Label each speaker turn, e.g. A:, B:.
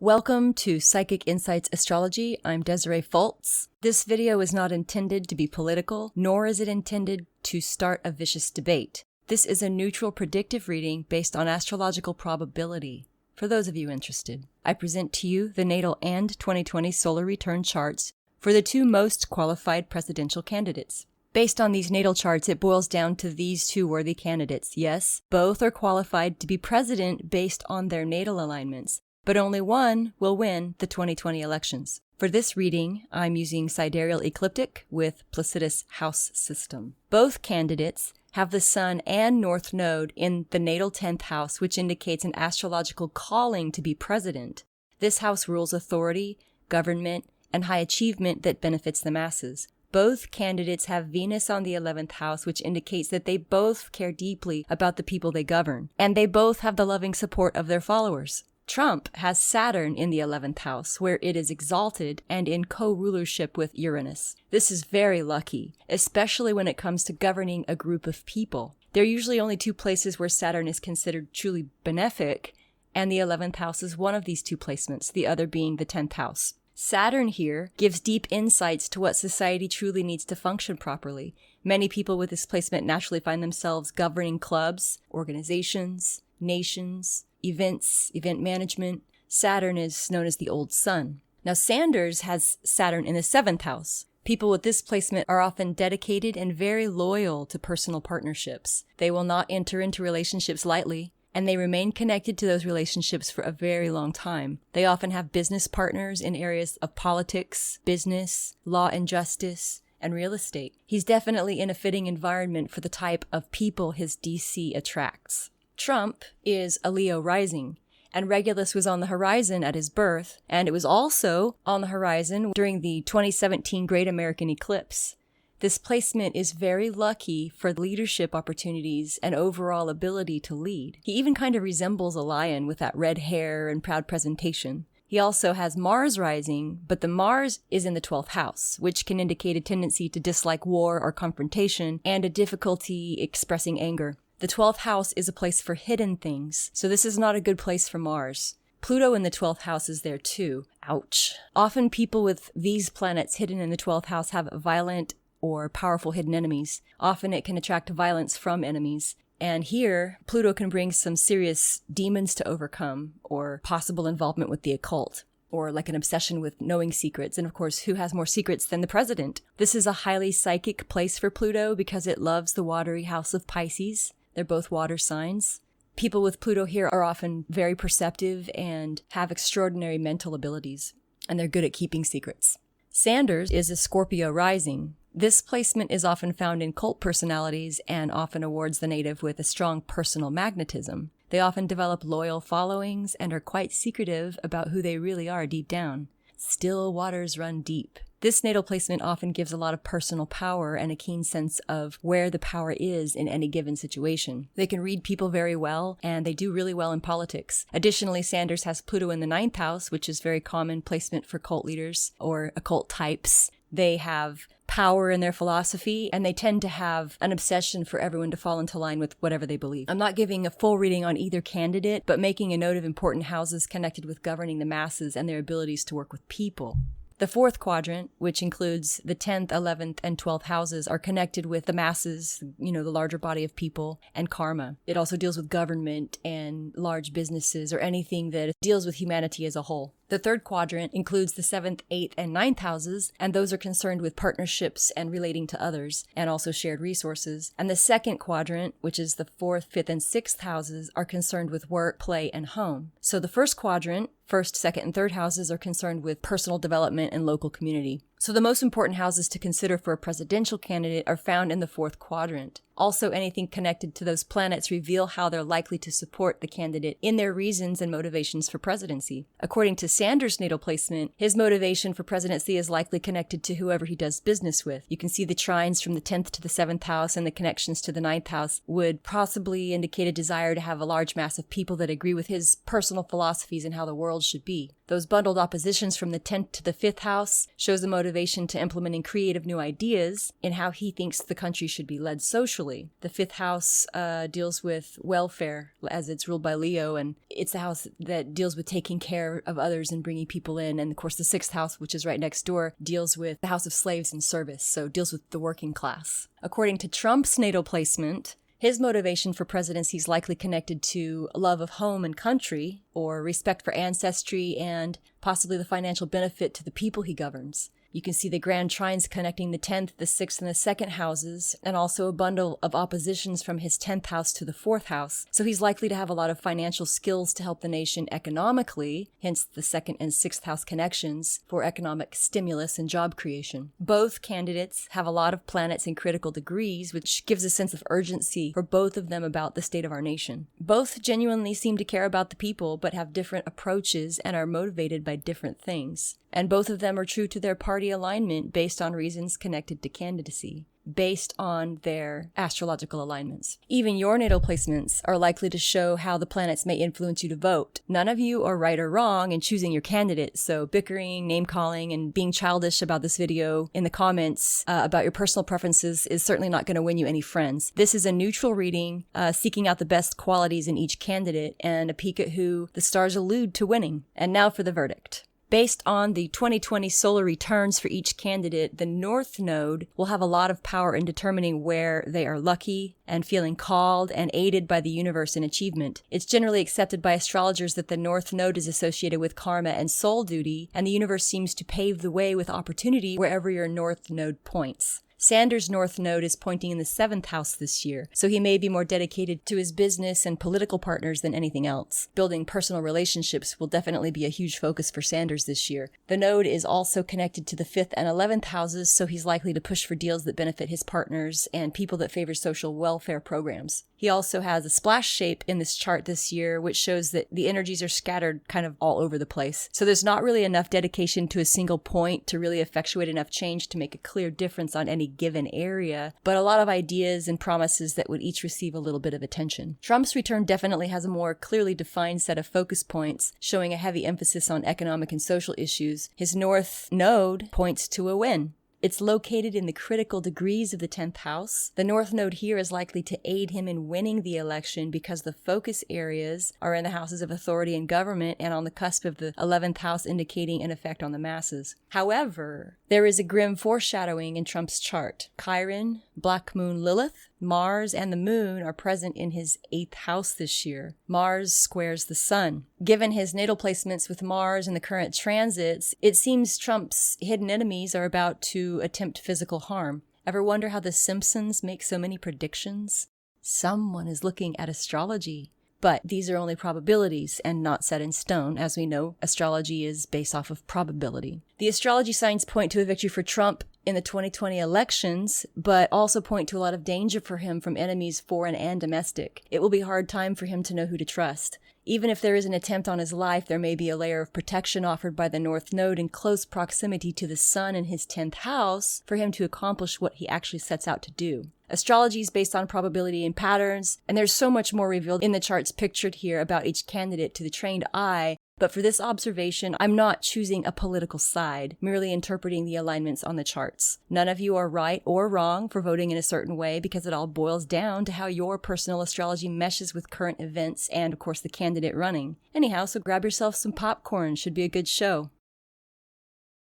A: Welcome to Psychic Insights Astrology. I'm Desiree Fultz. This video is not intended to be political, nor is it intended to start a vicious debate. This is a neutral predictive reading based on astrological probability. For those of you interested, I present to you the natal and 2020 solar return charts for the two most qualified presidential candidates. Based on these natal charts, it boils down to these two worthy candidates. Yes, both are qualified to be president based on their natal alignments, but only one will win the 2020 elections. For this reading, I'm using sidereal ecliptic with Placidus house system. Both candidates have the Sun and North Node in the natal 10th house, which indicates an astrological calling to be president. This house rules authority, government, and high achievement that benefits the masses. Both candidates have Venus on the 11th house, which indicates that they both care deeply about the people they govern, and they both have the loving support of their followers. Trump has Saturn in the 11th house, where it is exalted and in co-rulership with Uranus. This is very lucky, especially when it comes to governing a group of people. There are usually only two places where Saturn is considered truly benefic, and the 11th house is one of these two placements, the other being the 10th house. Saturn here gives deep insights to what society truly needs to function properly. Many people with this placement naturally find themselves governing clubs, organizations, nations, events, event management. Saturn is known as the old sun. Now Sanders has Saturn in the 7th house. People with this placement are often dedicated and very loyal to personal partnerships. They will not enter into relationships lightly, and they remain connected to those relationships for a very long time. They often have business partners in areas of politics, business, law and justice, and real estate. He's definitely in a fitting environment for the type of people his DC attracts. Trump is a Leo rising, and Regulus was on the horizon at his birth, and it was also on the horizon during the 2017 Great American Eclipse. This placement is very lucky for leadership opportunities and overall ability to lead. He even kind of resembles a lion with that red hair and proud presentation. He also has Mars rising, but the Mars is in the 12th house, which can indicate a tendency to dislike war or confrontation and a difficulty expressing anger. The 12th house is a place for hidden things, so this is not a good place for Mars. Pluto in the 12th house is there too. Ouch. Often people with these planets hidden in the 12th house have violent or powerful hidden enemies. Often it can attract violence from enemies. And here, Pluto can bring some serious demons to overcome, or possible involvement with the occult, or like an obsession with knowing secrets. And of course, who has more secrets than the president? This is a highly psychic place for Pluto because it loves the watery house of Pisces. They're both water signs. People with Pluto here are often very perceptive and have extraordinary mental abilities, and they're good at keeping secrets. Sanders is a Scorpio rising. This placement is often found in cult personalities and often awards the native with a strong personal magnetism. They often develop loyal followings and are quite secretive about who they really are deep down. Still waters run deep. This natal placement often gives a lot of personal power and a keen sense of where the power is in any given situation. They can read people very well, and they do really well in politics. Additionally, Sanders has Pluto in the 9th house, which is very common placement for cult leaders or occult types. They have power in their philosophy, and they tend to have an obsession for everyone to fall into line with whatever they believe. I'm not giving a full reading on either candidate, but making a note of important houses connected with governing the masses and their abilities to work with people. The 4th quadrant, which includes the 10th, 11th, and 12th houses, are connected with the masses, the larger body of people, and karma. It also deals with government and large businesses or anything that deals with humanity as a whole. The 3rd quadrant includes the 7th, 8th, and 9th houses, and those are concerned with partnerships and relating to others, and also shared resources. And the 2nd quadrant, which is the 4th, 5th, and 6th houses, are concerned with work, play, and home. So the 1st quadrant, 1st, 2nd, and 3rd houses are concerned with personal development and local community. So the most important houses to consider for a presidential candidate are found in the 4th quadrant. Also, anything connected to those planets reveal how they're likely to support the candidate in their reasons and motivations for presidency. According to Sanders' natal placement, his motivation for presidency is likely connected to whoever he does business with. You can see the trines from the 10th to the 7th house, and the connections to the 9th house would possibly indicate a desire to have a large mass of people that agree with his personal philosophies and how the world should be. Those bundled oppositions from the 10th to the 5th house shows a motivation motivation to implementing creative new ideas in how he thinks the country should be led socially. The fifth house deals with welfare, as it's ruled by Leo, and it's the house that deals with taking care of others and bringing people in. And of course, the sixth house, which is right next door, deals with the house of slaves and service, so deals with the working class. According to Trump's natal placement, his motivation for presidency is likely connected to love of home and country, or respect for ancestry, and possibly the financial benefit to the people he governs. You can see the grand trines connecting the 10th, the 6th, and the 2nd houses, and also a bundle of oppositions from his 10th house to the 4th house. So he's likely to have a lot of financial skills to help the nation economically, hence the 2nd and 6th house connections for economic stimulus and job creation. Both candidates have a lot of planets in critical degrees, which gives a sense of urgency for both of them about the state of our nation. Both genuinely seem to care about the people, but have different approaches and are motivated by different things. And both of them are true to their party alignment based on reasons connected to candidacy, based on their astrological alignments. Even your natal placements are likely to show how the planets may influence you to vote. None of you are right or wrong in choosing your candidate, so bickering, name-calling, and being childish about this video in the comments about your personal preferences is certainly not going to win you any friends. This is a neutral reading, seeking out the best qualities in each candidate and a peek at who the stars allude to winning. And now for the verdict. Based on the 2020 solar returns for each candidate, the North Node will have a lot of power in determining where they are lucky and feeling called and aided by the universe in achievement. It's generally accepted by astrologers that the North Node is associated with karma and soul duty, and the universe seems to pave the way with opportunity wherever your North Node points. Sanders' North Node is pointing in the 7th house this year, so he may be more dedicated to his business and political partners than anything else. Building personal relationships will definitely be a huge focus for Sanders this year. The node is also connected to the 5th and 11th houses, so he's likely to push for deals that benefit his partners and people that favor social welfare programs. He also has a splash shape in this chart this year, which shows that the energies are scattered kind of all over the place. So there's not really enough dedication to a single point to really effectuate enough change to make a clear difference on any given area, but a lot of ideas and promises that would each receive a little bit of attention. Trump's return definitely has a more clearly defined set of focus points, showing a heavy emphasis on economic and social issues. His North Node points to a win. It's located in the critical degrees of the 10th house. The North Node here is likely to aid him in winning the election because the focus areas are in the houses of authority and government and on the cusp of the 11th house, indicating an effect on the masses. However, there is a grim foreshadowing in Trump's chart. Chiron, Black Moon Lilith, Mars, and the Moon are present in his 8th house this year. Mars squares the Sun. Given his natal placements with Mars and the current transits, it seems Trump's hidden enemies are about to attempt physical harm. Ever wonder how the Simpsons make so many predictions? Someone is looking at astrology. But these are only probabilities and not set in stone. As we know, astrology is based off of probability. The astrology signs point to a victory for Trump in the 2020 elections, but also point to a lot of danger for him from enemies foreign and domestic. It will be a hard time for him to know who to trust. Even if there is an attempt on his life, there may be a layer of protection offered by the North Node in close proximity to the Sun in his 10th house for him to accomplish what he actually sets out to do. Astrology is based on probability and patterns, and there's so much more revealed in the charts pictured here about each candidate to the trained eye. But for this observation, I'm not choosing a political side, merely interpreting the alignments on the charts. None of you are right or wrong for voting in a certain way because it all boils down to how your personal astrology meshes with current events and, of course, the candidate running. Anyhow, so grab yourself some popcorn. Should be a good show.